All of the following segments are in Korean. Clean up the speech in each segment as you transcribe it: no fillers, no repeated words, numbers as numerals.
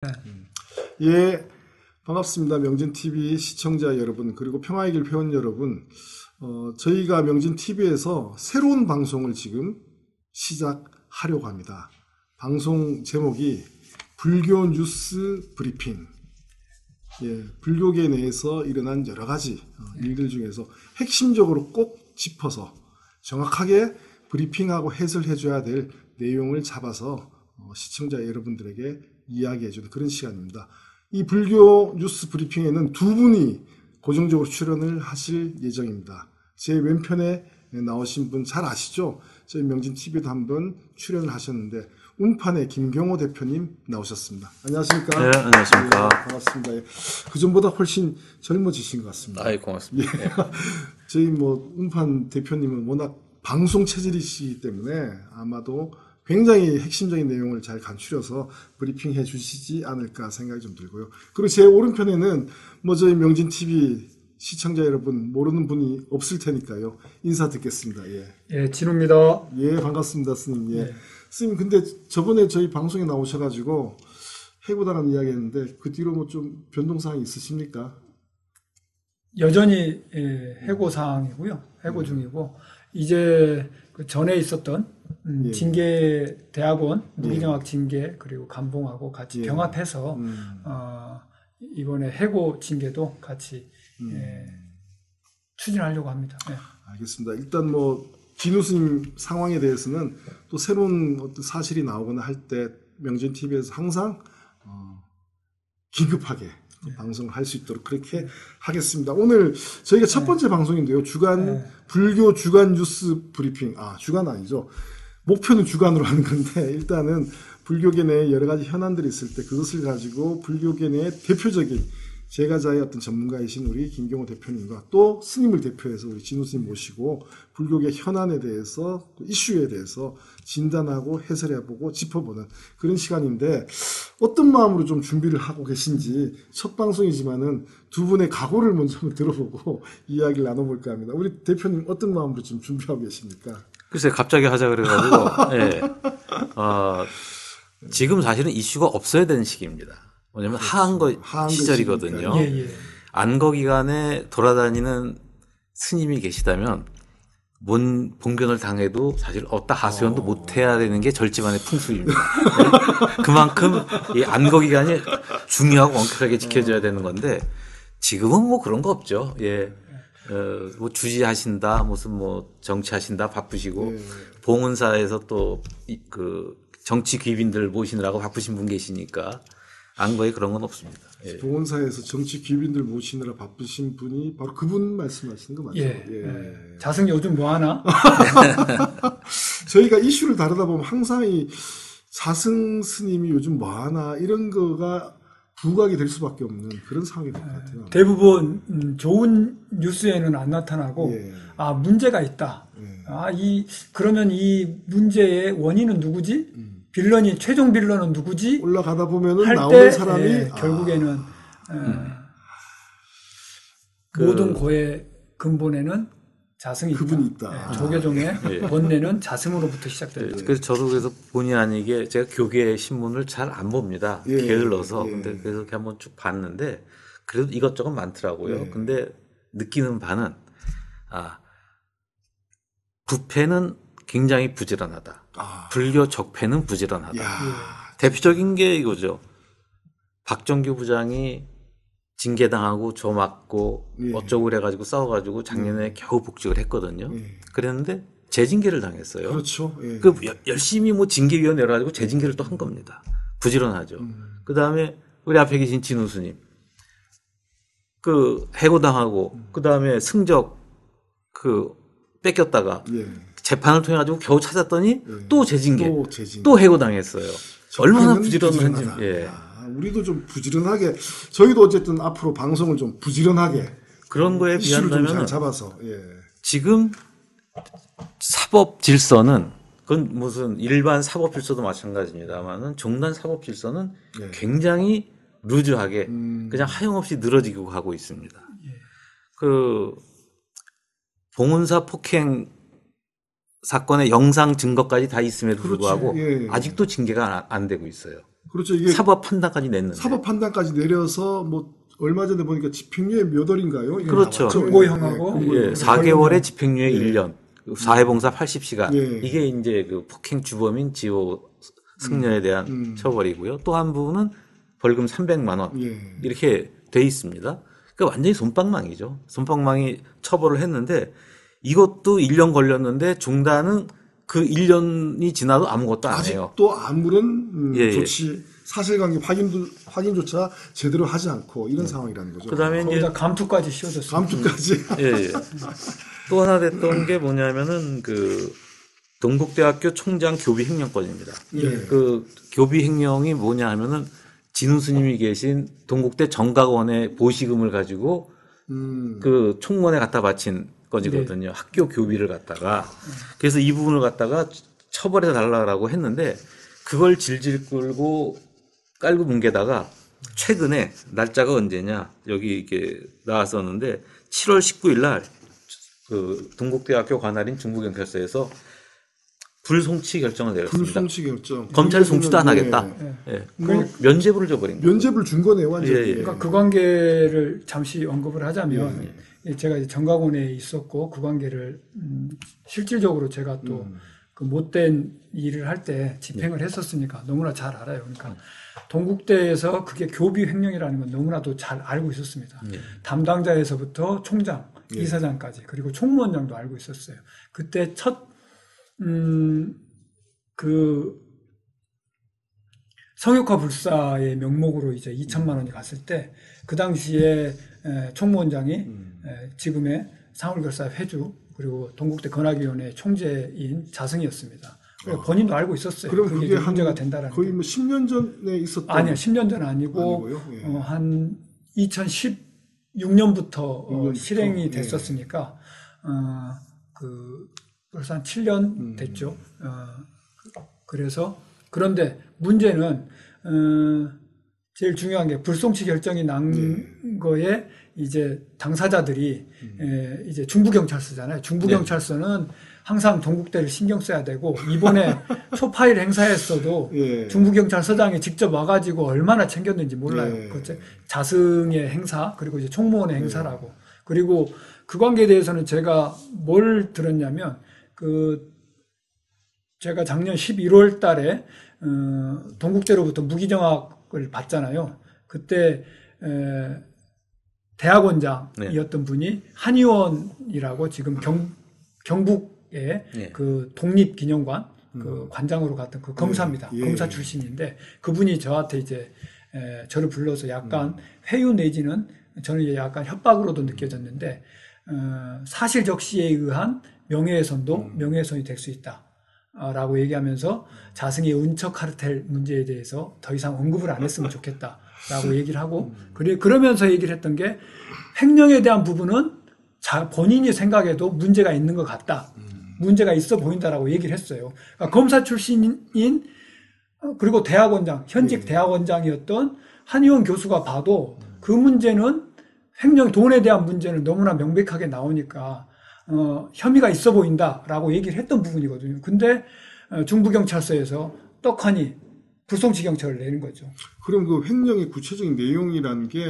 네. 예, 반갑습니다. 명진TV 시청자 여러분, 그리고 평화의 길 회원 여러분. 저희가 명진TV에서 새로운 방송을 지금 시작하려고 합니다. 방송 제목이 불교 뉴스 브리핑. 예, 불교계 내에서 일어난 여러 가지 일들 중에서 핵심적으로 꼭 짚어서 정확하게 브리핑하고 해설해줘야 될 내용을 잡아서 시청자 여러분들에게 이야기해주는 그런 시간입니다. 이 불교 뉴스 브리핑에는 두 분이 고정적으로 출연을 하실 예정입니다. 제 왼편에 나오신 분 잘 아시죠? 저희 명진TV도 한번 출연을 하셨는데 운판의 김경호 대표님 나오셨습니다. 안녕하십니까? 네, 안녕하십니까? 네, 반갑습니다. 예. 그전보다 훨씬 젊어지신 것 같습니다. 아이, 고맙습니다. 예. 저희 운판 대표님은 워낙 방송 체질이시기 때문에 아마도 굉장히 핵심적인 내용을 잘 간추려서 브리핑해 주시지 않을까 생각이 좀 들고요. 그리고 제 오른편에는 저희 명진TV 시청자 여러분 모르는 분이 없을 테니까요. 인사 듣겠습니다. 예. 예, 진우입니다. 예, 반갑습니다, 스님. 예. 네. 스님, 근데 저번에 저희 방송에 나오셔가지고 해고당한 이야기 했는데 그 뒤로 좀 변동사항이 있으십니까? 여전히 해고 사항이고요. 해고 중이고 이제 그 전에 있었던 예. 징계 대학원 무기정학 징계 그리고 감봉하고 같이 예. 병합해서 이번에 해고 징계도 같이 추진하려고 합니다. 네. 알겠습니다. 일단 진우 스님 상황에 대해서는 또 새로운 어떤 사실이 나오거나 할 때 명진TV에서 항상 긴급하게 방송을 할 수 있도록 그렇게 하겠습니다. 오늘 저희가 첫 번째 방송인데요. 불교 주간 뉴스 브리핑. 주간 아니죠. 목표는 주간으로 하는 건데 일단은 불교계 내에 여러 가지 현안들이 있을 때 그것을 가지고 불교계 내의 대표적인 제가자의 어떤 전문가이신 우리 김경호 대표님과 또 스님을 대표해서 우리 진우 스님 모시고 불교계 현안에 대해서 또 이슈에 대해서 진단하고 해설해보고 짚어보는 그런 시간인데 어떤 마음으로 좀 준비를 하고 계신지 첫 방송이지만은 두 분의 각오를 먼저 한번 들어보고 이야기를 나눠볼까 합니다. 우리 대표님 어떤 마음으로 지금 준비하고 계십니까? 글쎄, 갑자기 하자 그래가지고, 예. 지금 사실은 이슈가 없어야 되는 시기입니다. 왜냐면 하한거 시절이거든요. 예. 안거 기간에 돌아다니는 스님이 계시다면 본견을 당해도 사실 어디다 하소연도 못 해야 되는 게 절집안의 풍습입니다. 네? 그만큼 이 안거 기간이 중요하고 엄격하게 지켜져야 되는 건데 지금은 그런 거 없죠. 예. 주지하신다, 무슨 정치하신다 바쁘시고 봉은사에서 또 정치 귀빈들 모시느라고 바쁘신 분 계시니까 안거에 그런 건 없습니다. 예. 봉원사에서 정치 귀빈들 모시느라 바쁘신 분이 바로 그분 말씀하시는 거 맞죠? 예. 자승 요즘 뭐 하나? 저희가 이슈를 다루다 보면 항상 이 자승 스님이 요즘 뭐 하나 이런 거가 부각이 될 수밖에 없는 그런 상황이 될 것 같아요. 대부분 좋은 뉴스에는 안 나타나고 문제가 있다. 그러면 이 문제의 원인은 누구지? 최종 빌런은 누구지? 올라가다 보면은 할 나오는 때, 사람이 결국에는 모든 고의 근본에는 자승이 그분이 있다. 있다. 조계종의 본래는 자승으로부터 시작된다. 그래서 저도 그래서 본의 아니게 제가 교계 신문을 잘 안 봅니다. 게을러서. 근데 그래서 이렇게 한번 쭉 봤는데 그래도 이것저것 많더라고요. 근데 느끼는 바는 부패는 굉장히 부지런하다. 불교 적폐는 부지런하다. 대표적인 게 이거죠. 박정규 부장이 징계당하고 조 맞고 어쩌고 그래가지고 싸워가지고 작년에 겨우 복직을 했거든요. 그랬는데 재징계를 당했어요. 그렇죠. 열심히 징계위원회 열어가지고 재징계를 또 한 겁니다. 부지런하죠. 그 다음에 우리 앞에 계신 진우 스님 해고당하고 그 다음에 승적 뺏겼다가 재판을 통해 가지고 겨우 찾았더니 또 재징계, 또 해고당했어요. 얼마나 부지런한지. 우리도 좀 부지런하게 저희도 어쨌든 앞으로 방송을 좀 부지런하게 그런 거에 비한다면 잡아서 지금 사법 질서는 그건 무슨 일반 사법 질서도 마찬가지입니다만은 종단 사법 질서는 굉장히 루즈하게 그냥 하염없이 늘어지고 가고 있습니다. 봉은사 폭행 사건의 영상 증거까지 다 있음에도 불구하고 아직도 징계가 안 되고 있어요. 그렇죠. 이게 사법 판단까지 냈는데. 사법 판단까지 내려서 뭐 얼마 전에 보니까 집행유예 몇 월인가요? 이게 그렇죠. 나왔죠. 공고형하고 예, 4개월의 집행유예 예. 1년, 사회봉사 80시간. 예. 이게 이제 그 폭행 주범인 지호 승려에 대한 처벌이고요. 또 한 부분은 벌금 300만 원. 예. 이렇게 돼 있습니다. 그러니까 완전히 솜방망이죠. 솜방망이 처벌을 했는데 이것도 1년 걸렸는데 중단은 그 1년이 지나도 아무것도 안 해요. 아직도 아무런 예, 조치, 사실관계 확인조차 제대로 하지 않고 이런 상황이라는 거죠. 그다음에 이제 거기다 감투까지 씌워줬습니다. 감투까지. 예, 예. 또 하나 됐던 게 뭐냐면은 그 동국대학교 총장 교비 횡령건입니다. 예. 그 교비 횡령이 뭐냐 하면은 진우 스님이 계신 동국대 정각원의 보시금을 가지고 그 총무원에 갖다 바친 건이거든요. 학교 교비를 갖다가. 그래서 이 부분을 갖다가 처벌해 달라고 했는데 그걸 질질 끌고 깔고 뭉개다가 최근에 날짜가 언제냐 여기 이렇게 나왔었는데 7월 19일 날 그 동국대학교 관할인 중부경찰서에서 불송치 결정을 내렸습니다. 불송치 결정. 검찰이 송치도 안 하겠다. 예. 예. 면죄부를 줘버린 거예요. 면죄부를 준 거네요, 완전히. 예, 예. 그러니까 그 관계를 잠시 언급을 하자면 제가 이제 정각원에 있었고 그 관계를 실질적으로 제가 또 그 못된 일을 할 때 집행을 했었으니까 너무나 잘 알아요. 그러니까 동국대에서 그게 교비 횡령이라는 건 너무나도 잘 알고 있었습니다. 담당자에서부터 총장, 이사장까지 그리고 총무원장도 알고 있었어요. 그때 그 성역화 불사의 명목으로 이제 2천만 원이 갔을 때 그 당시에 총무원장이 지금의 상울결사 회주 그리고 동국대 건학위원회 총재인 자승이었습니다. 본인도 알고 있었어요. 그럼 그게 그게 이제 문제가 된다라는 거의 게. 뭐 10년 전에 있었던. 아니요, 10년 전 아니고 아니고요? 예. 한 2016년부터 6년부터? 실행이 됐었으니까 그 벌써 한 7년 됐죠. 그래서 그런데 문제는 제일 중요한 게 불송치 결정이 난 거에 이제 당사자들이 이제 중부경찰서잖아요. 중부경찰서는 항상 동국대를 신경 써야 되고 이번에 초파일 행사했어도 예. 중부경찰서장이 직접 와가지고 얼마나 챙겼는지 몰라요. 예. 그 자승의 행사 그리고 이제 총무원의 행사라고. 그리고 그 관계에 대해서는 제가 뭘 들었냐면 제가 작년 11월 달에 동국대로부터 무기정학을 받잖아요. 그때 대학원장이었던 분이 한의원이라고 지금 경북의 그 독립기념관 그 관장으로 갔던 그 검사입니다. 예. 검사 출신인데 그분이 저한테 이제 저를 불러서 약간 회유 내지는 저는 이제 약간 협박으로도 느껴졌는데 사실 적시에 의한 명예훼손도 명예훼손이 될 수 있다. 라고 얘기하면서 자승의 은처 카르텔 문제에 대해서 더 이상 언급을 안 했으면 좋겠다라고 얘기를 하고 그러면서 얘기를 했던 게 횡령에 대한 부분은 본인이 생각해도 문제가 있는 것 같다. 문제가 있어 보인다라고 얘기를 했어요. 그러니까 검사 출신인 그리고 대학원장, 현직 대학원장이었던 한의원 교수가 봐도 그 문제는 횡령 돈에 대한 문제는 너무나 명백하게 나오니까 혐의가 있어 보인다라고 얘기를 했던 부분이거든요. 근데 중부경찰서에서 떡하니 불송치 경찰을 내는 거죠. 그럼 그 횡령의 구체적인 내용이라는 게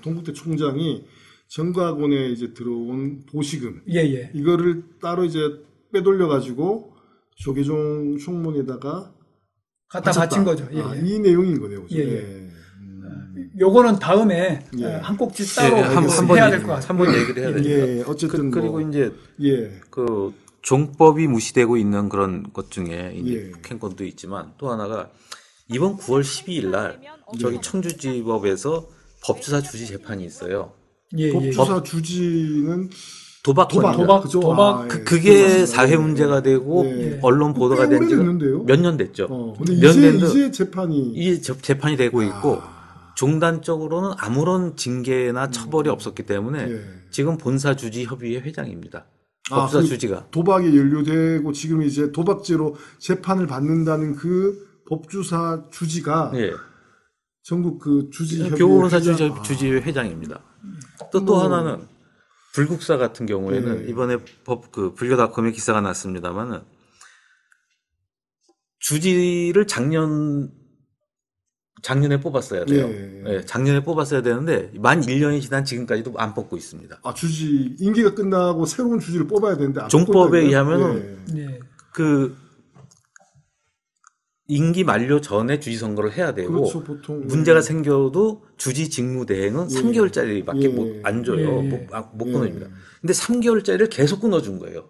동국대 총장이 정각원에 이제 들어온 보시금 예. 이거를 따로 이제 빼돌려 가지고 조계종 총무원에다가 갖다 바친 거죠. 예. 이 내용인 거네요. 그죠? 예. 요거는 다음에 한 꼭지 따로 해야 될 것 같아요. 한번 얘기를 해야 됩니다. 예, 어쨌든 그리고 이제 예. 그 종법이 무시되고 있는 그런 것 중에 이제 예. 폭행건도 있지만 또 하나가 이번 9월 12일 날 저기 청주지법에서 법주사 주지 재판이 있어요. 예. 법주사 주지는 도박건입니다. 그죠? 도박. 그게 사회 문제가 되고 예. 언론 보도가 된 지가 오래됐는데요? 몇 년 됐죠. 근데 몇 년도 이제 재판이 이제 재판이 되고 있고 종단적으로는 아무런 징계나 처벌이 없었기 때문에 예. 지금 본사주지협의회 회장입니다. 법주사 그 주지가. 도박에 연루되고 지금 이제 도박죄로 재판을 받는다는 그 법주사 주지가 예. 전국 그 주지협의회 교보본사 회장. 주지회 회장입니다. 또 하나는 불국사 같은 경우에는 네. 이번에 그 불교닷컴에 기사가 났습니다만은 주지를 작년 작년에 뽑았어야 돼요. 예. 예, 작년에 뽑았어야 되는데 만 1년이 지난 지금까지도 안 뽑고 있습니다. 아, 주지 임기가 끝나고 새로운 주지를 뽑아야 되는데 안 종법에 뽑고 있다고요? 의하면은 네. 그 임기 만료 전에 주지 선거를 해야 되고 그렇죠, 보통 문제가 생겨도 주지 직무 대행은 예. 3개월짜리밖에 예. 안 줘요. 예. 못 끊어줍니다. 근데 3개월짜리를 계속 끊어준 거예요.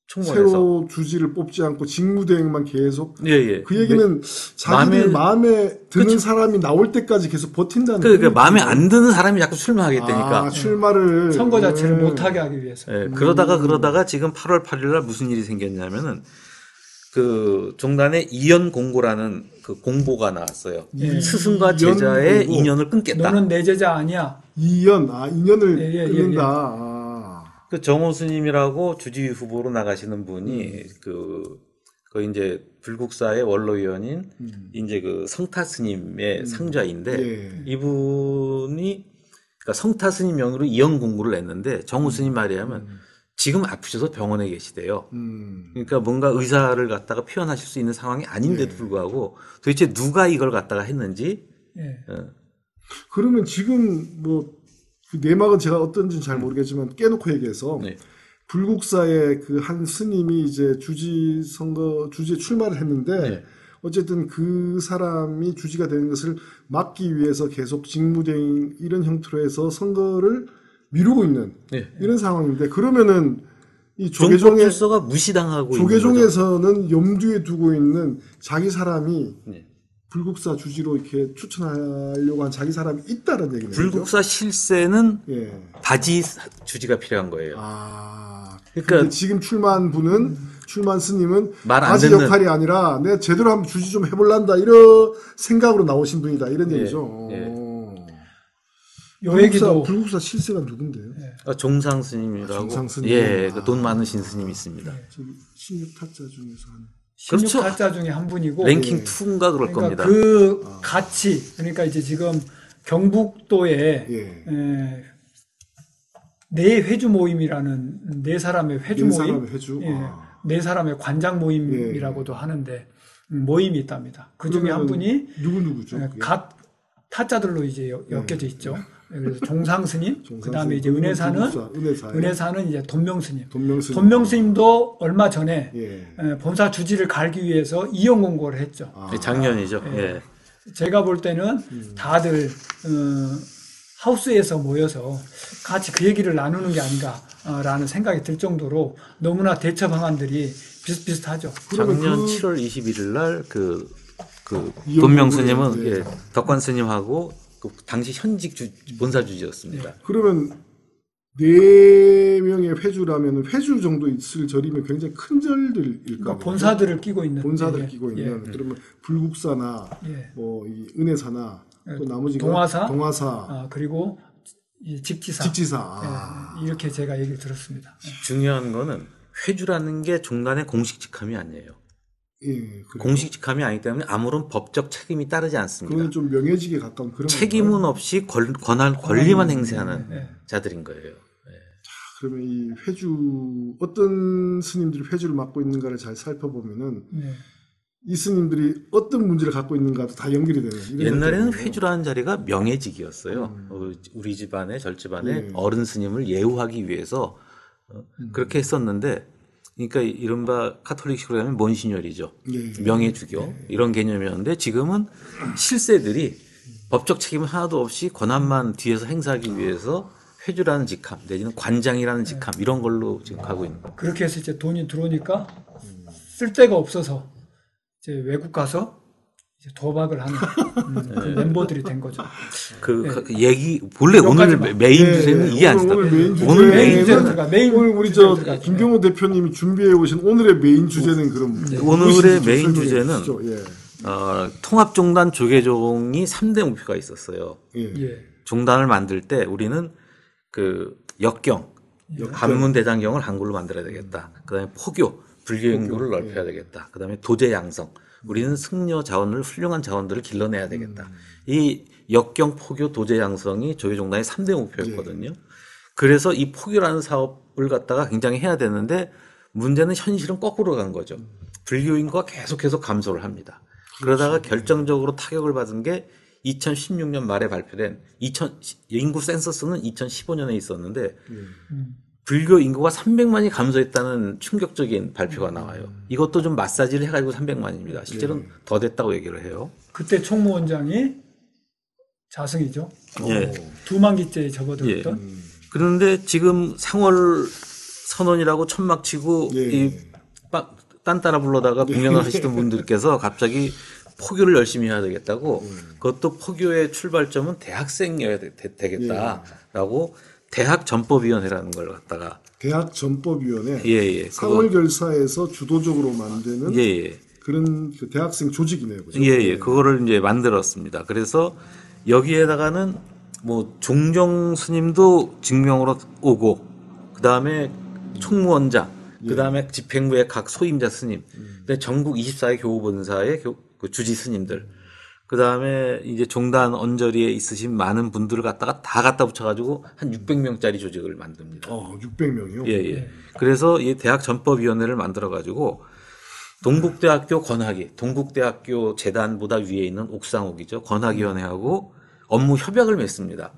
총무에서. 새로 주지를 뽑지 않고 직무대행만 계속 예, 예. 그 얘기는 자기들 마음에 드는 그쵸. 사람이 나올 때까지 계속 버틴다는 그러니까 그런 마음에 얘기죠. 안 드는 사람이 자꾸 출마하겠다니까. 아, 출마를 선거 자체를 못하게 하기 위해서. 예, 그러다가 지금 8월 8일 날 무슨 일이 생겼냐면은 그 종단에 이연 공고라는 그 공보가 나왔어요. 예. 스승과 이연 제자의 공고. 인연을 끊겠다. 너는 내 제자 아니야. 2년을 예, 예, 예, 끊는다. 예. 아. 그 정호 스님이라고 주지 후보로 나가시는 분이 그 이제 불국사의 원로위원인 이제 그 성타 스님의 상좌인데 예. 이분이 그러니까 성타 스님 명의로 이연 공고를 냈는데 정호 스님 말이하면 지금 아프셔서 병원에 계시대요. 그러니까 뭔가 의사를 갖다가 표현하실 수 있는 상황이 아닌데도 불구하고 도대체 누가 이걸 갖다가 했는지 예. 그러면 지금 뭐 그 내막은 제가 어떤지는 잘 모르겠지만 깨놓고 얘기해서 네. 불국사의 그 한 스님이 이제 주지 선거 주지에 출마를 했는데 네. 어쨌든 그 사람이 주지가 되는 것을 막기 위해서 계속 직무대행 이런 형태로 해서 선거를 미루고 있는 네. 이런 상황인데 그러면은 이 종법 조계종의 질서가 무시당하고 있는 거죠. 조계종에서는 염두에 두고 있는 자기 사람이 네. 불국사 주지로 이렇게 추천하려고 한 자기 사람이 있다는 얘기네요. 불국사 실세는 예. 바지 주지가 필요한 거예요. 아. 그러니까 근데 지금 출마한 분은 출마한 스님은 말안 바지 듣는- 역할이 아니라 내가 제대로 한번 주지 좀 해볼란다 이런 생각으로 나오신 분이다 이런 예, 얘기죠. 예. 요 얘기도 불국사 실세가 누군데요? 종상 스님이라고 종상 스님. 예, 아. 그 돈 많으신 스님이 있습니다. 저기 16타자 중에서 한 16탈자 중에 한 분이고 랭킹 2인가 그럴 그러니까 겁니다. 그 같이 그러니까 이제 지금 경북도에 예. 네 회주 모임이라는 네 사람의 회주 네 모임, 사람의 회주? 예, 아. 네 사람의 관장 모임이라고도 하는데 모임이 있답니다. 그 중에 한 분이 누구죠? 그게? 각 타자들로 이제 엮여져 있죠. 그래서 종상 스님, 종상 그 다음에 스님, 이제 은혜사는 은혜사예요? 은혜사는 이제 돈명 스님. 돈명 스님. 돈명 스님도 얼마 전에 예. 본사 주지를 갈기 위해서 이용 공고를 했죠. 아. 예, 작년이죠. 예. 제가 볼 때는 다들 하우스에서 모여서 같이 그 얘기를 나누는 게 아닌가라는 생각이 들 정도로 너무나 대처 방안들이 비슷비슷하죠. 그러면 작년 그- 7월 21일 날그 이용 돈명 공부를 스님은 했는데. 예, 덕관 스님하고 그 당시 현직 본사 주지였습니다. 그러면 4명의 회주라면 회주 정도 있을 절이면 굉장히 큰 절들일까? 그러니까 본사들을 끼고 있는 본사들 예, 끼고 예, 있는 그러면 불국사나 예. 뭐 이 은혜사나 또 나머지가 동화사, 그리고 이 직지사, 직지사. 아. 예, 이렇게 제가 얘기를 들었습니다. 중요한 거는 회주라는 게 종단의 공식 직함이 아니에요. 예, 그래요. 공식 직함이 아니기 때문에 아무런 법적 책임이 따르지 않습니다. 그건 좀 명예직에 가까운 그런 책임은 건가요? 없이 권리만 행사하는 네. 자들인 거예요. 그러면 이 회주 어떤 스님들이 회주를 맡고 있는가를 잘 살펴보면은 네. 이 스님들이 어떤 문제를 갖고 있는가도 다 연결이 되는 이런 옛날에는 상태거든요. 회주라는 자리가 명예직이었어요. 우리 집안의 절집안의 예. 어른 스님을 예우하기 위해서 그렇게 했었는데, 그러니까 이른바 카톨릭식으로 하면 몬시뇰이죠. 예. 명예주교 이런 개념이었는데 지금은 실세들이 법적 책임 하나도 없이 권한만 뒤에서 행사하기 위해서 회주라는 직함 내지는 관장이라는 직함 이런 걸로 지금 가고 있는 거예요. 그렇게 해서 이제 돈이 들어오니까 쓸 데가 없어서 이제 외국 가서 이제 도박을 하는 그 멤버들이 된 거죠. 그 얘기 본래 몇 오늘 가지만. 메인 예, 주제는 이게 아니다. 오늘 메인 주제 오늘 메인 메인 주제는 주제가 메인 오늘 우리 주제로 저 들어가죠. 김경호 대표님이 준비해 오신 오늘의 메인 주제는 그럼 오늘의 무엇인지 좀 메인 설명해 주제는 주시죠. 예. 통합종단 조계종이 3대 목표가 있었어요. 예. 예. 종단을 만들 때 우리는 그 역경, 관문대장경을 한글로 만들어야 되겠다. 그다음에 포교, 불교 인구를 넓혀야 되겠다. 그다음에 도제 양성, 우리는 승려 자원을 훌륭한 자원들을 길러내야 되겠다. 이 역경, 포교, 도제 양성이 조계종단의 3대 목표였거든요. 그래서 이 포교라는 사업을 갖다가 굉장히 해야 되는데 문제는 현실은 거꾸로 간 거죠. 불교 인구가 계속해서 감소를 합니다. 그러다가 결정적으로 타격을 받은 게 2016년 말에 발표된 인구 센서스는 2015년에 있었는데 불교 인구가 300만이 감소했다는 충격적인 발표가 나와요. 이것도 좀 마사지를 해가지고 300만입니다. 실제로는 더 됐다고 얘기를 해요. 그때 총무원장이 자승이죠. 예. 2만기째에 접어들었던. 그런데 지금 상월 선언이라고 천막 치고 예. 딴 따라 불러다가 공연을 하시던 분들께서 갑자기 포교를 열심히 해야 되겠다고 그것도 포교의 출발점은 대학생이어야 되겠다라고 대학 전법위원회라는 걸 갖다가 대학 전법위원회 예. 상월결사에서 주도적으로 만드는 예. 그런 그 대학생 조직이네요. 그죠? 예. 그거를 이제 만들었습니다. 그래서 여기에다가는 뭐 종정 스님도 증명으로 오고 그다음에 총무원장 그다음에 집행부의 각 소임자 스님, 그다음에 전국 24개 교우본사의 그 주지 스님들, 그다음에 이제 종단 언저리에 있으신 많은 분들을 갖다가 다 갖다 붙여가지고 한 600명짜리 조직을 만듭니다. 600명이요? 예. 그래서 이 대학 전법위원회를 만들어가지고 동국대학교 권학위, 동국대학교 재단보다 위에 있는 옥상옥이죠. 권학위원회하고 업무 협약을 맺습니다.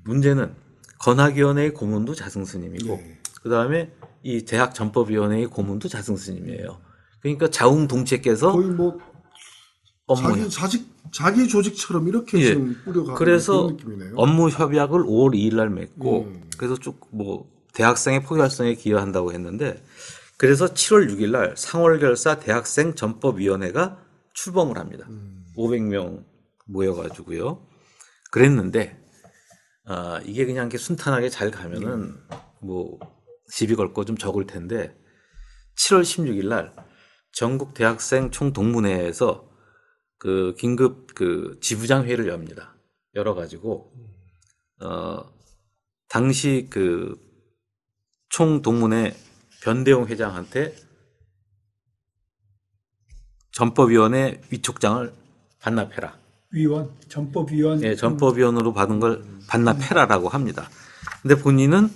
문제는 권학위원회의 고문도 자승스님이고, 그다음에 이 대학 전법위원회의 고문도 자승스님이에요. 그러니까 자웅동체께서 거의 뭐 자기 조직처럼 이렇게 지금 뿌려가는 그래서 그런 느낌이네요. 업무 협약을 5월 2일 날 맺고 그래서 쭉 뭐 대학생의 포교 활성에 기여한다고 했는데 그래서 7월 6일 날 상월결사 대학생 전법위원회가 출범을 합니다. 500명 모여가지고요. 그랬는데 이게 그냥 이렇게 순탄하게 잘 가면은 뭐 시비 걸 거 좀 적을 텐데 7월 16일 날 전국 대학생 총동문회에서 그 긴급 그 지부장 회의를 엽니다. 열어가지고 당시 그 총동문회 변대용 회장한테 전법위원회 위촉장을 반납해라. 전법위원. 예, 전법위원으로 받은 걸 반납해라라고 합니다. 근데 본인은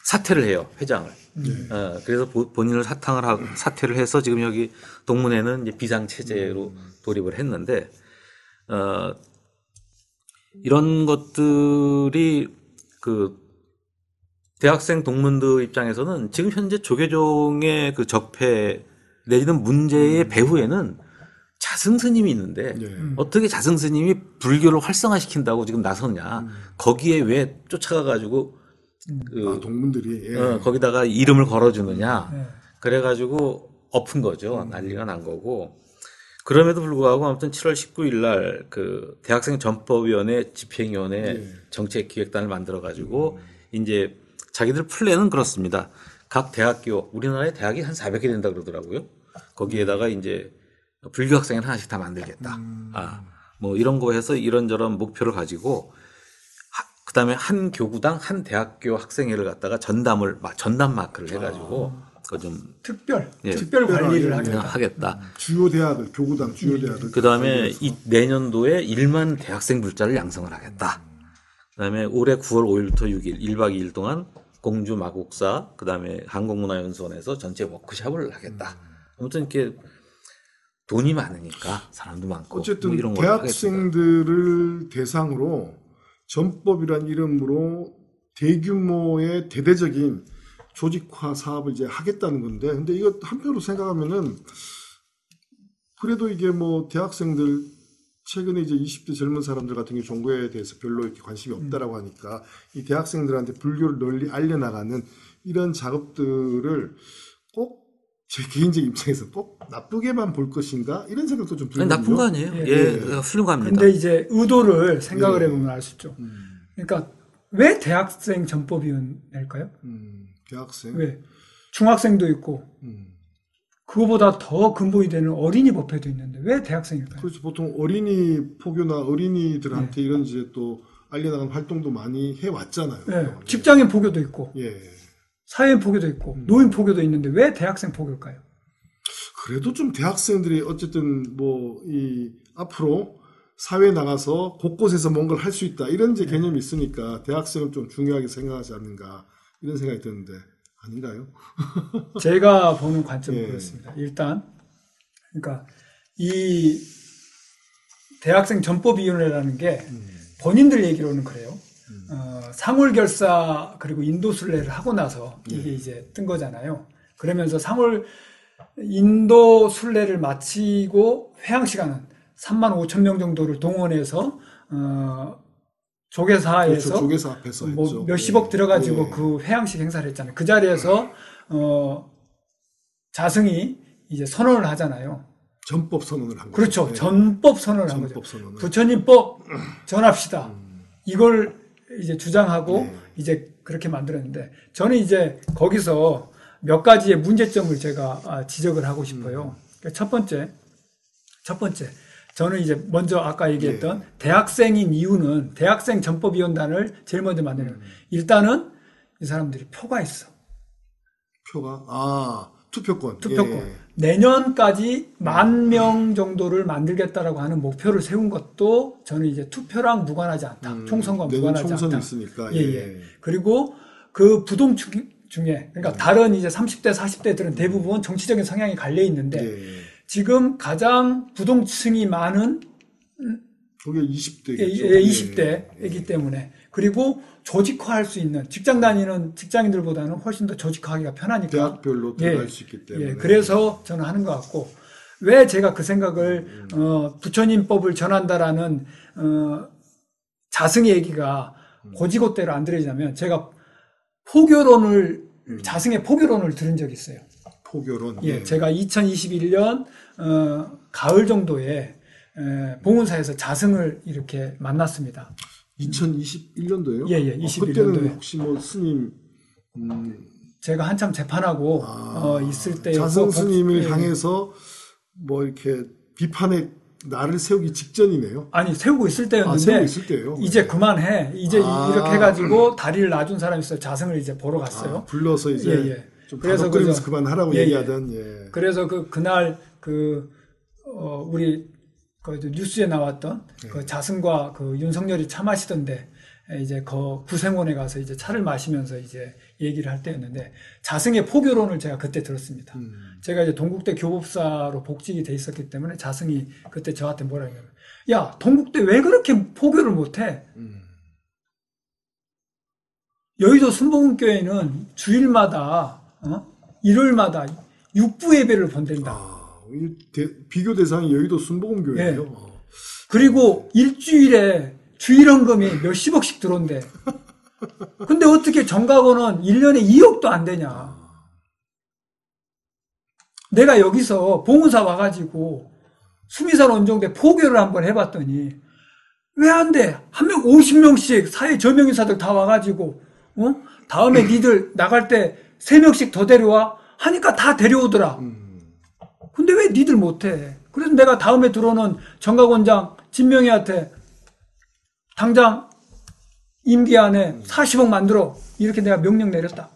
사퇴를 해요, 회장을. 그래서 본인을 사퇴를 해서 지금 여기 동문회는 이제 비상체제로 돌입을 했는데, 이런 것들이 그 대학생 동문들 입장에서는 지금 현재 조계종의 그 적폐 내지는 문제의 배후에는 자승스님이 있는데 어떻게 자승스님이 불교를 활성화시킨다고 지금 나섰냐. 거기에 왜 쫓아가가지고 동문들이 거기다가 이름을 걸어주느냐. 그래가지고 엎은 거죠. 난리가 난 거고. 그럼에도 불구하고 아무튼 7월 19일 날 그 대학생 전법위원회 집행위원회 정책기획단을 만들어가지고 이제 자기들 플랜은 그렇습니다. 각 대학교, 우리나라에 대학이 한 400개 된다 그러더라고요. 거기에다가 이제 불교 학생을 하나씩 다 만들겠다. 뭐 이런 거 해서 이런저런 목표를 가지고 그 다음에 한 교구당 한 대학교 학생회를 갖다가 전담 마크를 해가지고 그거 좀 특별 관리를 하겠다. 주요 대학을 교구당 주요 대학을 그 다음에 내년도에 1만 대학생 불자를 양성을 하겠다. 그 다음에 올해 9월 5일부터 6일 1박 2일 동안 공주 마곡사 그 다음에 한국문화연수원에서 전체 워크숍을 하겠다. 아무튼 이렇게 돈이 많으니까 사람도 많고 어쨌든 뭐 이런 걸 대학생들을 대상으로 전법이란 이름으로 대규모의 대대적인 조직화 사업을 이제 하겠다는 건데, 근데 이거 한편으로 생각하면은 그래도 이게 뭐 대학생들 최근에 이제 20대 젊은 사람들 같은 경우 종교에 대해서 별로 이렇게 관심이 없다라고 하니까 이 대학생들한테 불교를 널리 알려나가는 이런 작업들을 꼭 제 개인적인 입장에서 꼭 나쁘게만 볼 것인가 이런 생각도 좀 들거든요. 나쁜 거 아니에요. 훌륭합니다. 근데 이제 의도를 생각을 해보면 알 수 있죠. 그러니까 왜 대학생 전법위원회일까요? 대학생. 왜? 중학생도 있고 그거보다 더 근본이 되는 어린이 법회도 있는데 왜 대학생일까요? 그렇죠. 보통 어린이 포교나 어린이들한테 이런 이제 또 알려나가는 활동도 많이 해왔잖아요. 네. 직장인 포교도 있고 예. 사회인 포교도 있고 노인 포교도 있는데 왜 대학생 포교일까요? 그래도 좀 대학생들이 어쨌든 뭐 이 앞으로 사회에 나가서 곳곳에서 뭔가를 할 수 있다 이런 이제 개념이 있으니까 대학생을 좀 중요하게 생각하지 않는가 이런 생각이 드는데 아닌가요? 제가 보는 관점은 그렇습니다. 일단 그러니까 이 대학생 전법위원회라는 게 본인들 얘기로는 그래요. 상홀결사 그리고 인도순례를 하고 나서 이게 이제 뜬 거잖아요. 그러면서 인도순례를 마치고 회항 시간은 3만 5천 명 정도를 동원해서 조계사에서 그렇죠. 조계사 앞에서 뭐 했죠. 몇십억 들어가지고 예. 그 회항식 행사를 했잖아요. 그 자리에서 자승이 이제 선언을 하잖아요. 전법 선언을 한 거죠. 그렇죠. 예. 전법 선언을 한 거죠. 전법 선언을. 부처님법 전합시다. 이걸 이제 주장하고 네. 이제 그렇게 만들었는데 저는 이제 거기서 몇 가지의 문제점을 제가 지적을 하고 싶어요. 그러니까 첫 번째, 저는 이제 먼저 아까 얘기했던 대학생인 이유는 대학생 전법위원단을 제일 먼저 만드는 일단은 이 사람들이 표가 있어. 표가 투표권. 예. 내년까지 10,000명 정도를 만들겠다라고 하는 목표를 세운 것도 저는 이제 투표랑 무관하지 않다. 총선과 내년 무관하지 총선이 않다. 있으니까. 예. 그리고 그 부동층 중에 그러니까 다른 이제 30대, 40대들은 대부분 정치적인 성향이 갈려 있는데 예. 지금 가장 부동층이 많은 그게 20대겠죠. 20대이기 때문에 그리고 조직화할 수 있는 직장 다니는 직장인들보다는 훨씬 더 조직화하기가 편하니까 대학별로 들어갈 수 있기 때문에. 그래서 저는 하는 것 같고 왜 제가 그 생각을 부처님법을 전한다라는 자승의 얘기가 고지고대로 안 들어지냐면 제가 자승의 포교론을 들은 적이 있어요. 포교론. 제가 2021년 가을 정도에 봉은사에서 자승을 이렇게 만났습니다. 2021년도에요? 예, 21년도에. 그때는 혹시 뭐 스님 제가 한참 재판하고 있을 때 자승 스님을 향해서 뭐 이렇게 비판의 날을 세우기 직전이네요. 아니 세우고 있을 때였는데 세우고 있을 때예요. 이제 그만해. 이제 이렇게 해가지고 다리를 놔준 사람이 있어요. 자승을 이제 보러 갔어요. 불러서 이제 좀 그래서 다독거리면서 그만하라고 예, 얘기하던. 그래서 그날 우리 그 뉴스에 나왔던 그 자승과 그 윤석열이 차 마시던데 이제 그 구생원에 가서 이제 차를 마시면서 이제 얘기를 할 때였는데 자승의 포교론을 제가 그때 들었습니다. 제가 이제 동국대 교법사로 복직이 돼 있었기 때문에 자승이 그때 저한테 뭐라 했냐면 야, 동국대 왜 그렇게 포교를 못해? 여의도 순복음교회는 주일마다 일요일마다 육부 예배를 본댄다. 비교 대상이 여의도 순복음교회예요. 그리고 일주일에 주일헌금이 몇십억씩 들어온대. 근데 어떻게 정각원은 1년에 2억도 안 되냐. 내가 여기서 봉은사 와가지고 수미산 원정대 포교를 한번 해봤더니 왜 안 돼? 한 명 50명씩 사회 저명인사들 다 와가지고 다음에 니들 나갈 때 3명씩 더 데려와? 하니까 다 데려오더라. 근데 왜 니들 못해? 그래서 내가 다음에 들어오는 정각원장 진명이한테 당장 임기 안에 40억 만들어. 이렇게 내가 명령 내렸다.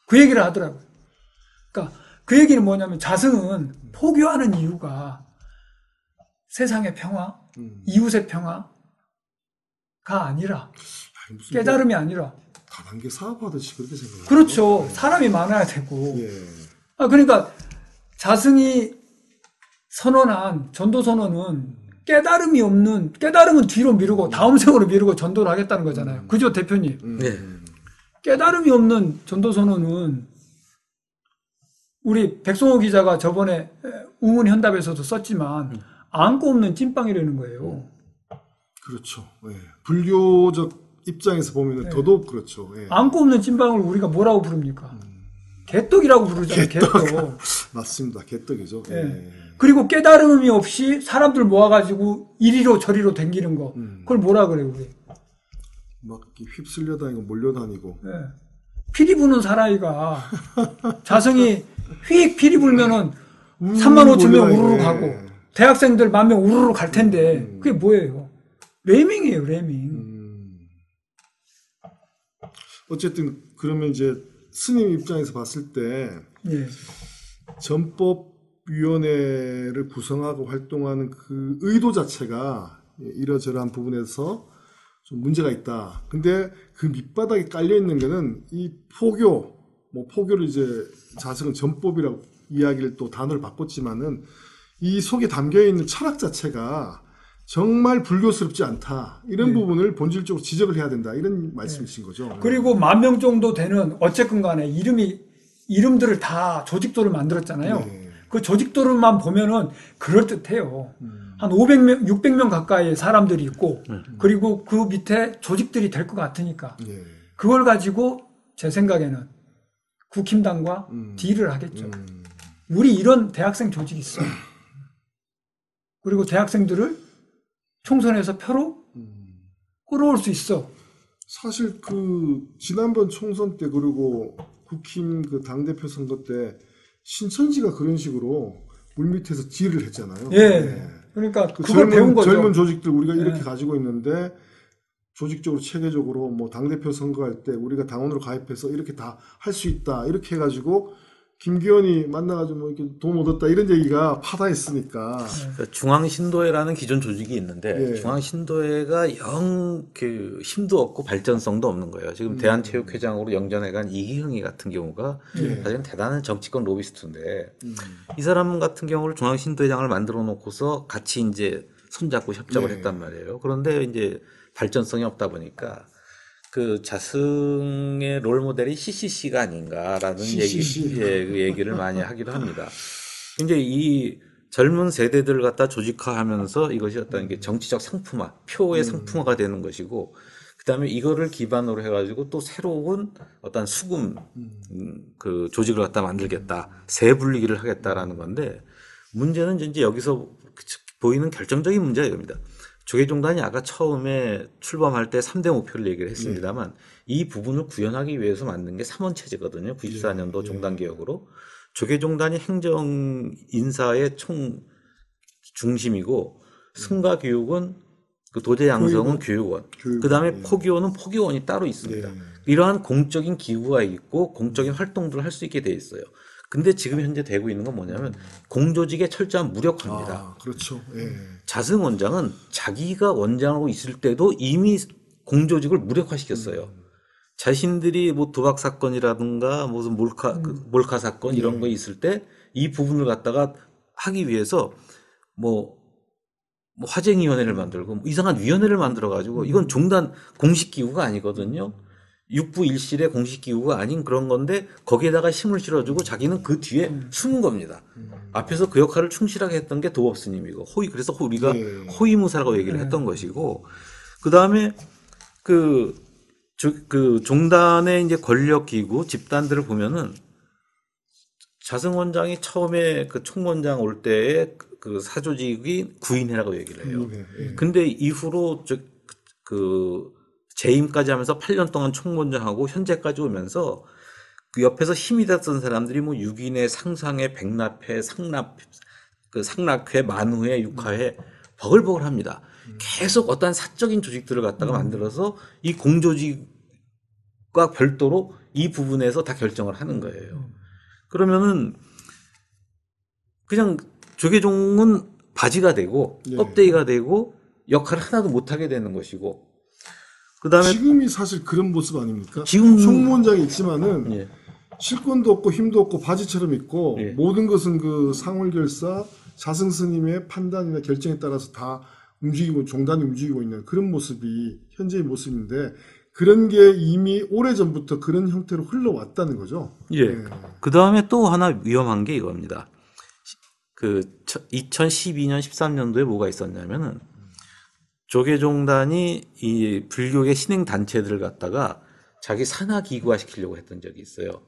그 얘기를 하더라고요. 그러니까 그 얘기는 뭐냐면 자승은 포교하는 이유가 세상의 평화, 이웃의 평화가 아니라 깨달음이 아니라 다단계 사업하듯이 그렇게 생각해요. 그렇죠. 사람이 많아야 되고. 예. 그러니까 자승이 선언한 전도 선언은 깨달음은 뒤로 미루고 다음 생으로 미루고 전도를 하겠다는 거잖아요. 그죠, 대표님? 네. 깨달음이 없는 전도 선언은 우리 백송호 기자가 저번에 우문현답에서도 썼지만 안고 없는 찐빵이라는 거예요. 그렇죠. 예. 불교적 입장에서 보면 더더욱 그렇죠. 예. 안고 없는 찐빵을 우리가 뭐라고 부릅니까? 개떡이라고 부르잖아요. 개떡. 맞습니다. 개떡이죠. 예. 그리고 깨달음이 없이 사람들 모아가지고 이리로 저리로 댕기는 거. 그걸 뭐라 그래요, 우리? 막 휩쓸려 다니고 몰려다니고. 예. 피리 부는 사나이가 자성이 휙 피리 불면은 3만 5천 명 우르르 가고 대학생들 10,000명 우르르 갈 텐데 그게 뭐예요? 레밍이에요, 레밍. 어쨌든 그러면 이제 스님 입장에서 봤을 때 예. 전법위원회를 구성하고 활동하는 그 의도 자체가 이러저러한 부분에서 좀 문제가 있다. 근데 그 밑바닥에 깔려 있는 거는 이 포교, 뭐 포교를 이제 자승은 전법이라고 이야기를 또 단어를 바꿨지만은 이 속에 담겨 있는 철학 자체가 정말 불교스럽지 않다. 이런 네. 부분을 본질적으로 지적을 해야 된다. 이런 말씀이신 거죠. 그리고 10,000명 정도 되는 어쨌건 간에 이름들을 다 조직도를 만들었잖아요. 네. 그 조직도를만 보면은 그럴듯해요. 한 500명, 600명 가까이의 사람들이 있고, 그리고 그 밑에 조직들이 될 것 같으니까, 예. 그걸 가지고 제 생각에는 국힘당과 딜을 하겠죠. 우리 이런 대학생 조직이 있어. 그리고 대학생들을 총선에서 표로 끌어올 수 있어. 사실 그 지난번 총선 때 그리고 국힘 그 당대표 선거 때 신천지가 그런 식으로 물밑에서 딜을 했잖아요. 예. 네. 그러니까 그 그걸 배운 거죠. 젊은 조직들 우리가 이렇게 네. 가지고 있는데 조직적으로 체계적으로 뭐 당대표 선거할 때 우리가 당원으로 가입해서 이렇게 다 할 수 있다. 이렇게 해가지고 김기현이 만나가지고 뭐 이렇게 돈 얻었다 이런 얘기가 파다했으니까. 그러니까 중앙신도회라는 기존 조직이 있는데 예. 중앙신도회가 영 그 힘도 없고 발전성도 없는 거예요. 지금 대한체육회장으로 영전해간 이기흥이 같은 경우가 예. 사실은 대단한 정치권 로비스트인데 이 사람 같은 경우를 중앙신도회장을 만들어 놓고서 같이 이제 손잡고 협작을 예. 했단 말이에요. 그런데 이제 발전성이 없다 보니까 그 자승의 롤 모델이 CCC가 아닌가라는 CCC. 그 얘기를 많이 하기도 합니다. 이제 이 젊은 세대들을 갖다 조직화하면서 이것이 어떤 게 정치적 상품화, 표의 상품화가 되는 것이고, 그다음에 이거를 기반으로 해가지고 또 새로운 어떤 수금 그 조직을 갖다 만들겠다, 재분리기를 하겠다라는 건데 문제는 이제 여기서 보이는 결정적인 문제가 이겁니다. 조계종단이 아까 처음에 출범할 때 3대 목표를 얘기를 했습니다만 이 부분을 구현하기 위해서 만든 게 3원체제거든요. 94년도 종단개혁으로. 조계종단이 행정 인사의 총 중심이고 승가교육은 그 도제양성은 교육원. 그 다음에 포교원은 포교원이 따로 있습니다. 이러한 공적인 기구가 있고 공적인 활동들을 할 수 있게 돼 있어요. 근데 지금 현재 되고 있는 건 뭐냐면 공조직의 철저한 무력화입니다. 아, 그렇죠. 예. 자승 원장은 자기가 원장으로 있을 때도 이미 공조직을 무력화시켰어요. 자신들이 뭐 도박 사건이라든가 무슨 몰카 사건 이런 거 있을 때 이 부분을 갖다가 하기 위해서 뭐 화쟁위원회를 만들고 뭐 이상한 위원회를 만들어 가지고 이건 종단 공식 기구가 아니거든요. 육부 일실의 공식 기구가 아닌 그런 건데 거기에다가 힘을 실어주고 자기는 그 뒤에 숨은 겁니다. 앞에서 그 역할을 충실하게 했던 게 도업 스님이고 그래서 우리가 호위무사라고 얘기를 했던 것이고 그 다음에 그 종단의 이제 권력 기구 집단들을 보면은 자승 원장이 처음에 그 총원장 올 때의 그 사조직이 구인회라고 얘기를 해요. 근데 이후로 그 재임까지 하면서 8년 동안 총무원장하고 현재까지 오면서 그 옆에서 힘이 됐던 사람들이 뭐 6인회, 상상회, 백납회, 상락회, 만우회, 육화회 버글버글 합니다. 계속 어떤 사적인 조직들을 갖다가 만들어서 이 공조직과 별도로 이 부분에서 다 결정을 하는 거예요. 그러면은 그냥 조계종은 바지가 되고 껍데기가 되고 역할을 하나도 못하게 되는 것이고 그다음에 지금이 사실 그런 모습 아닙니까? 지금 총무원장이 있지만은 예. 실권도 없고 힘도 없고 바지처럼 있고 예. 모든 것은 그 상월결사 자승 스님의 판단이나 결정에 따라서 다 움직이고 종단이 움직이고 있는 그런 모습이 현재의 모습인데 그런 게 이미 오래전부터 그런 형태로 흘러왔다는 거죠. 예. 그다음에 또 하나 위험한 게 이겁니다. 그 2012년 13년도에 뭐가 있었냐면은 조계종단이 이 불교계 신행 단체들을 갖다가 자기 산하 기구화 시키려고 했던 적이 있어요.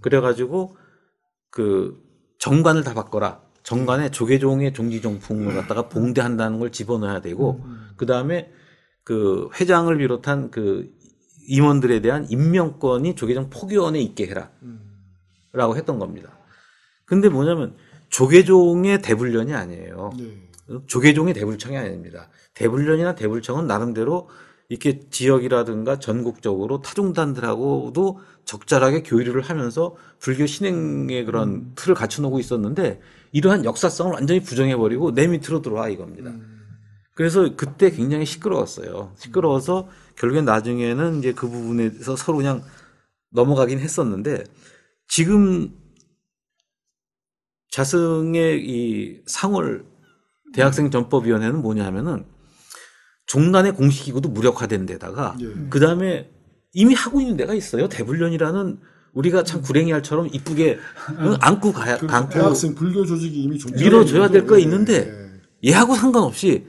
그래가지고 그 정관을 다 바꿔라. 정관에 조계종의 종지종품을 갖다가 봉대한다는 걸 집어넣어야 되고, 그 다음에 그 회장을 비롯한 그 임원들에 대한 임명권이 조계종 포교원에 있게 해라. 라고 했던 겁니다. 근데 뭐냐면 조계종의 대불련이 아니에요. 조계종의 대불청이 아닙니다. 대불련이나 대불청은 나름대로 이렇게 지역이라든가 전국적으로 타종단들하고도 적절하게 교류를 하면서 불교 신행의 그런 틀을 갖춰놓고 있었는데 이러한 역사성을 완전히 부정해버리고 내 밑으로 들어와 이겁니다. 그래서 그때 굉장히 시끄러웠어요. 시끄러워서 결국엔 나중에는 이제 그 부분에서 서로 그냥 넘어가긴 했었는데 지금 자승의 이 상월 대학생 전법위원회는 뭐냐 하면은 종단의 공식이고도 무력화된 데다가 예. 그 다음에 이미 하고 있는 데가 있어요. 대불련이라는 우리가 참 구랭이알처럼 이쁘게 안고 가야 그 안고 대학생 불교 조직이 이미 밀어줘야 될 거 예, 있는데 예. 얘하고 상관없이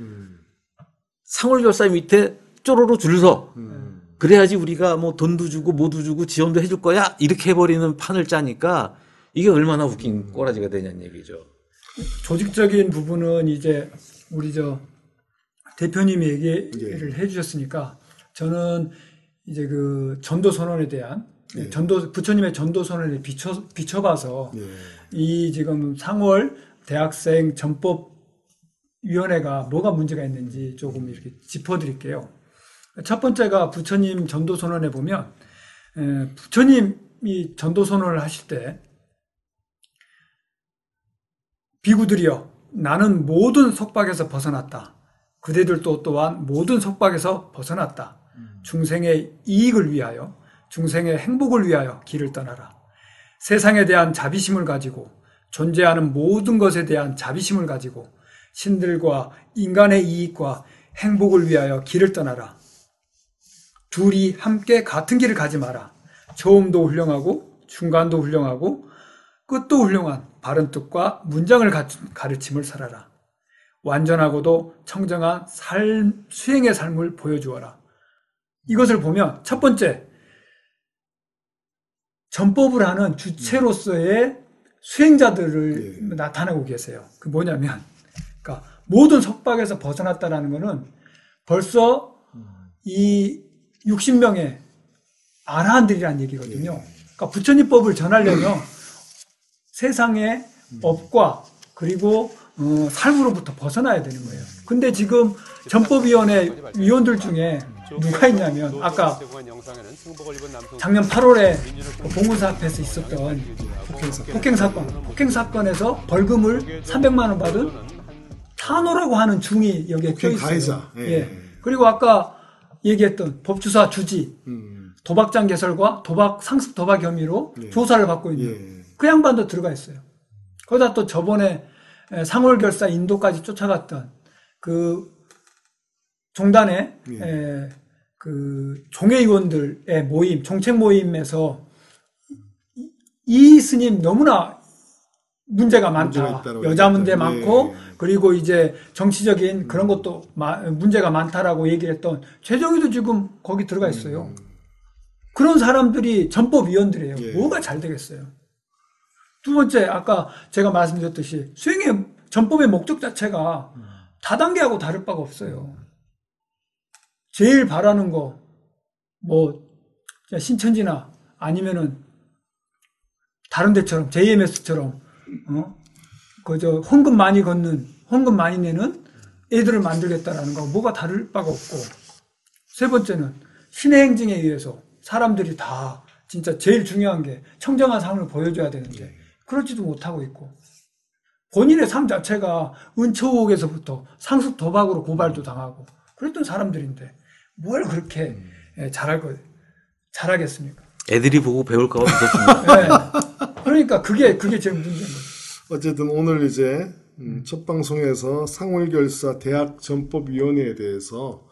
상월결사 밑에 쪼로로 줄 서. 그래야지 우리가 뭐 돈도 주고 뭐도 주고 지원도 해줄 거야 이렇게 해버리는 판을 짜니까 이게 얼마나 웃긴 꼬라지가 되냐는 얘기죠. 조직적인 부분은 이제 우리 대표님이 얘기를 해주셨으니까 저는 이제 그 전도 선언에 대한 예. 부처님의 전도 선언에 비춰봐서 예. 이 지금 상월 대학생 전법위원회가 뭐가 문제가 있는지 조금 이렇게 짚어드릴게요. 첫 번째가 부처님 전도 선언에 보면 부처님이 전도 선언을 하실 때 비구들이여 나는 모든 속박에서 벗어났다. 그대들도 또한 모든 속박에서 벗어났다. 중생의 이익을 위하여 중생의 행복을 위하여 길을 떠나라. 세상에 대한 자비심을 가지고 존재하는 모든 것에 대한 자비심을 가지고 신들과 인간의 이익과 행복을 위하여 길을 떠나라. 둘이 함께 같은 길을 가지 마라. 처음도 훌륭하고 중간도 훌륭하고 끝도 훌륭한 바른 뜻과 문장을 갖춘 가르침을 살아라. 완전하고도 청정한 수행의 삶을 보여주어라. 이것을 보면 첫 번째, 전법을 하는 주체로서의 수행자들을 나타내고 계세요. 그 뭐냐면, 그러니까 모든 속박에서 벗어났다라는 것은 벌써 이 60명의 아라한들이라는 얘기거든요. 그러니까 부처님법을 전하려면 세상의 업과 그리고 삶으로부터 벗어나야 되는 거예요. 근데 지금 전법위원회 위원들 중에 누가 있냐면 아까 작년 8월에 봉은사 앞에서 있었던 폭행 사건에서 벌금을 300만 원 받은 탄호라고 하는 중이 여기에 껴 있어요. 가해자. 예. 예. 그리고 아까 얘기했던 법주사 주지, 도박장 개설과 상습 도박 혐의로 조사를 받고 있는 그 양반도 들어가 있어요. 거기다 또 저번에 상월결사 인도까지 쫓아갔던 그 종단의 그 종회의원들의 모임, 종책 모임에서 이 스님 너무나 문제가 많다. 여자 문제 많고 그리고 이제 정치적인 그런 것도 문제가 많다라고 얘기를 했던 최정희도 지금 거기 들어가 있어요. 그런 사람들이 전법위원들이에요. 뭐가 잘 되겠어요. 두 번째, 아까 제가 말씀드렸듯이 전법의 목적 자체가 다단계하고 다를 바가 없어요. 제일 바라는 거, 신천지나 아니면은 다른 데처럼, JMS처럼, 헌금 많이 내는 애들을 만들겠다라는 거 뭐가 다를 바가 없고. 세 번째는 신의 행징에 의해서 사람들이 다 진짜 제일 중요한 게 청정한 삶을 보여줘야 되는데 그러지도 못하고 있고 본인의 삶 자체가 은초옥에서부터 상습 도박으로 고발도 당하고 그랬던 사람들인데 뭘 그렇게 잘하겠습니까? 애들이 보고 배울 거가 없었습니다. 네. 그러니까 그게 제일 문제인 거죠. 어쨌든 오늘 이제 첫 방송에서 상월결사 대학전법위원회에 대해서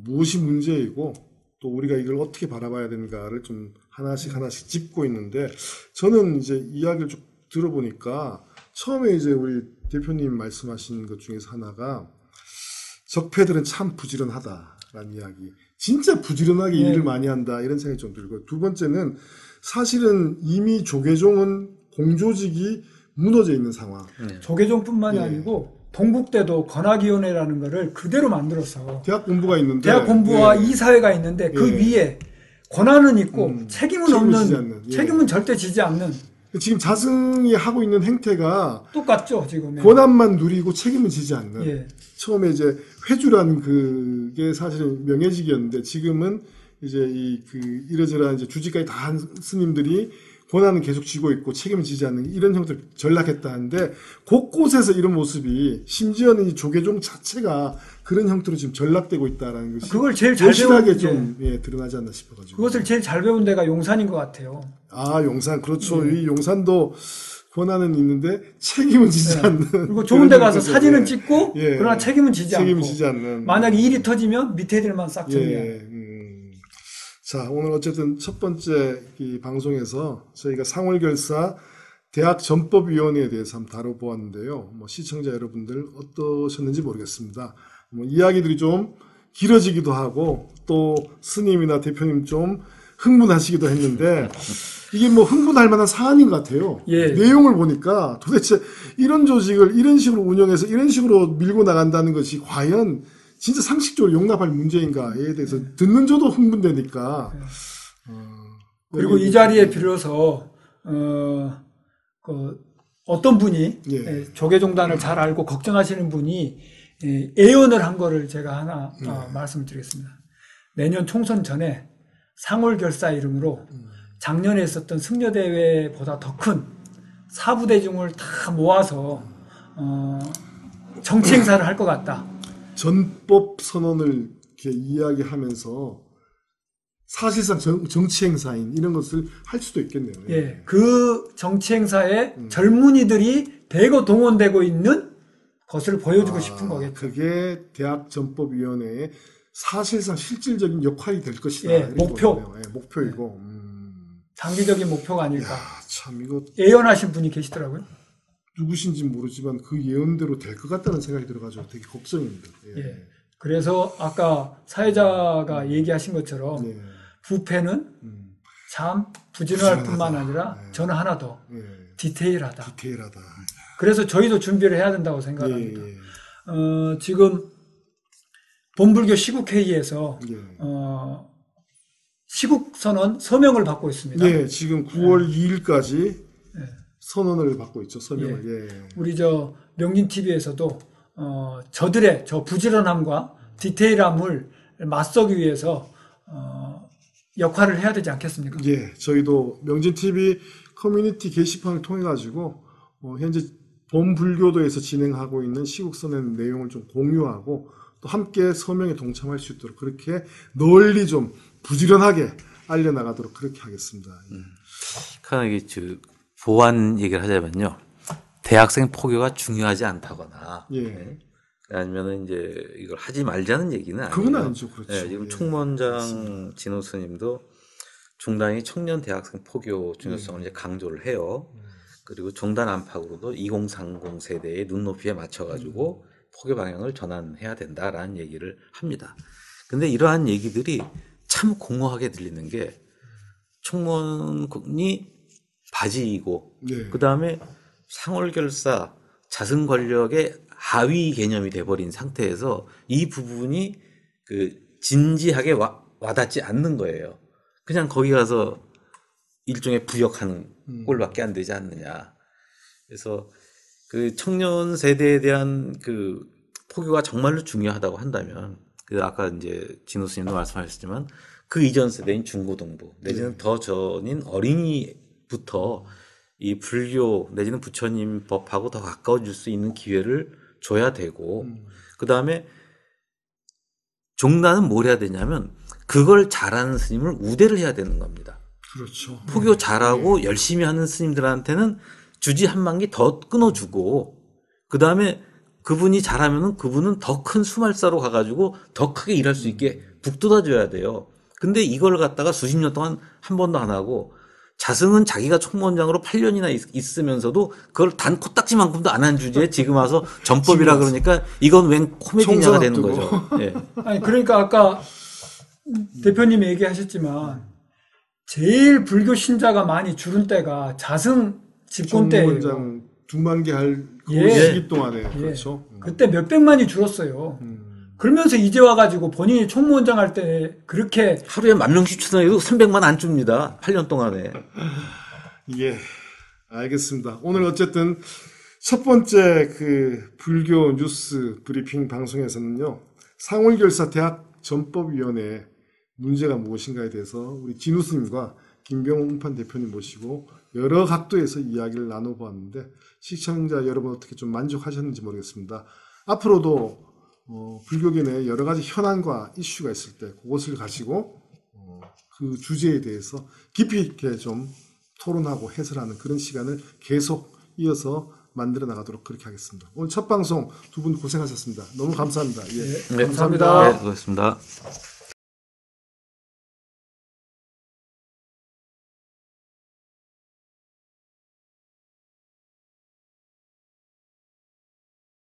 무엇이 문제이고 또 우리가 이걸 어떻게 바라봐야 되는가를 좀 하나씩 짚고 있는데 저는 이제 이야기를 쭉 들어보니까 처음에 이제 우리 대표님 말씀하신 것 중에서 하나가 적폐들은 참 부지런하다라는 이야기. 진짜 부지런하게 일을 많이 한다 이런 생각이 좀 들고 두 번째는 사실은 이미 조계종은 공조직이 무너져 있는 상황. 조계종뿐만이 아니고 동국대도 권학위원회라는 거를 그대로 만들어서 대학 본부가 있는데 대학 본부와 이사회가 있는데 그 위에 권한은 있고 책임은 없는 책임은 절대 지지 않는 지금 자승이 하고 있는 행태가 똑같죠 지금 권한만 누리고 책임은 지지 않는 처음에 이제 회주라는 그게 사실은 명예직이었는데 지금은 이제 이러저러한 이제 주지까지 다 한 스님들이 권한은 계속 쥐고 있고 책임을 지지 않는 이런 형태로 전락했다는데 곳곳에서 이런 모습이 심지어는 이 조계종 자체가 그런 형태로 지금 전락되고 있다라는 것이 그걸 제일 잘 배운 좀 드러나지 않나 싶어가지고 그것을 제일 잘 배운 데가 용산인 것 같아요. 아 용산 그렇죠. 이 용산도 권한은 있는데 책임은 지지 않는. 그리고 좋은 데 가서 그런 사진은 거죠. 찍고 예. 그러나 책임은 지지 책임은 않고 지지 않는. 만약에 일이 터지면 밑에 애들만 싹 정리하는. 예. 자, 오늘 어쨌든 첫 번째 이 방송에서 저희가 상월결사 대학전법위원회에 대해서 한번 다뤄보았는데요. 뭐 시청자 여러분들 어떠셨는지 모르겠습니다. 뭐 이야기들이 좀 길어지기도 하고 또 스님이나 대표님 좀 흥분하시기도 했는데 이게 뭐 흥분할 만한 사안인 것 같아요. 예. 내용을 보니까 도대체 이런 조직을 이런 식으로 운영해서 이런 식으로 밀고 나간다는 것이 과연 진짜 상식적으로 용납할 문제인가에 대해서 듣는 저도 흥분되니까. 그리고 이 자리에 빌어서 어떤 분이 예. 조계종단을 잘 알고 걱정하시는 분이 예언을 한 거를 제가 하나 말씀을 드리겠습니다. 내년 총선 전에 상월결사 이름으로 작년에 있었던 승려대회보다 더 큰 사부대중을 다 모아서 정치 행사를 할 것 같다. 전법 선언을 이렇게 이야기하면서 사실상 정치 행사인 이런 것을 할 수도 있겠네요. 예, 그 정치 행사에 젊은이들이 대거 동원되고 있는 것을 보여주고 싶은 거겠죠. 그게 대학전법위원회의 사실상 실질적인 역할이 될 것이다. 예, 이런 목표. 거네요. 예, 목표이고. 장기적인 목표가 아닐까. 야, 참 이거 예언하신 분이 계시더라고요. 누구신지 모르지만 그 예언대로 될 것 같다는 생각이 들어가지고 되게 걱정입니다. 예. 예. 그래서 아까 사회자가 얘기하신 것처럼 예. 부패는 참 부지런할 부지런하다. 뿐만 아니라 저는 하나 더 예. 디테일하다. 디테일하다. 그래서 저희도 준비를 해야 된다고 예, 생각합니다. 예. 지금 본불교 시국회의에서 예. 시국선언 서명을 받고 있습니다. 예, 지금 9월 2일까지 선언을 받고 있죠. 서명을. 예. 우리 명진 TV에서도 저들의 저 부지런함과 디테일함을 맞서기 위해서 역할을 해야 되지 않겠습니까? 예, 저희도 명진 TV 커뮤니티 게시판을 통해 가지고 현재 범불교도에서 진행하고 있는 시국선언 내용을 좀 공유하고 또 함께 서명에 동참할 수 있도록 그렇게 널리 좀 부지런하게 알려나가도록 그렇게 하겠습니다. 이게 보완 얘기를 하자면요. 대학생 포교가 중요하지 않다거나 예. 아니면은 이제 이걸 하지 말자는 얘기는 아니에요. 그건 아니죠. 그렇죠. 예, 지금 예. 총무원장 진호 스님도 종단이 청년 대학생 포교 중요성을 이제 강조를 해요. 그리고 종단 안팎으로도 2030 세대의 눈높이에 맞춰가지고 포교 방향을 전환해야 된다라는 얘기를 합니다. 근데 이러한 얘기들이 참 공허하게 들리는 게 총무원이 바지이고 네. 그 다음에 상월결사 자승 권력의 하위 개념이 돼버린 상태에서 이 부분이 진지하게 와닿지 않는 거예요. 그냥 거기 가서 일종의 부역하는 꼴밖에 안 되지 않느냐. 그래서 그 청년 세대에 대한 포교가 정말로 중요하다고 한다면, 아까 이제 진호 스님도 말씀하셨지만 그 이전 세대인 중고등부 내지는 더 전인 어린이부터 이 불교 내지는 부처님 법하고 더 가까워질 수 있는 기회를 줘야 되고, 그 다음에 종단은 뭘 해야 되냐면 그걸 잘하는 스님을 우대를 해야 되는 겁니다. 그렇죠. 포교 잘하고 열심히 하는 스님들한테는 주지 한 만기 더 끊어주고, 그 다음에 그분이 잘하면은 그분은 더 큰 수말사로 가가지고 더 크게 일할 수 있게 북돋아줘야 돼요. 근데 이걸 갖다가 수십 년 동안 한 번도 안 하고, 자승은 자기가 총무원장으로 8년이나 있으면서도 그걸 단 코딱지만큼도 안 한 주제에 지금 와서 전법이라 그러니까 이건 웬 코미디냐가 되는 거죠. 예. 아니, 그러니까 아까 대표님이 얘기하셨지만 제일 불교 신자가 많이 줄은 때가 자승 집권 때예요. 총무원장 2만 개 할 그 예. 시기 동안에 예. 그렇죠. 그때 몇백만이 줄었어요. 그러면서 이제 와가지고 본인이 총무원장 할 때 그렇게 하루에 10,000명씩 추천해도 300만 안 줍니다. 8년 동안에. 예, 알겠습니다. 오늘 어쨌든 첫 번째 불교 뉴스 브리핑 방송에서는요, 상월결사 대학전법위원회 문제가 무엇인가에 대해서 우리 진우 스님과 김병호 운판 대표님 모시고 여러 각도에서 이야기를 나눠보았는데 시청자 여러분 어떻게 좀 만족하셨는지 모르겠습니다. 앞으로도 불교계 내에 여러 가지 현안과 이슈가 있을 때 그것을 가지고 그 주제에 대해서 깊이 있게 좀 토론하고 해설하는 그런 시간을 계속 이어서 만들어 나가도록 그렇게 하겠습니다. 오늘 첫 방송 두 분 고생하셨습니다. 너무 감사합니다. 예, 네, 감사합니다. 네, 고맙습니다.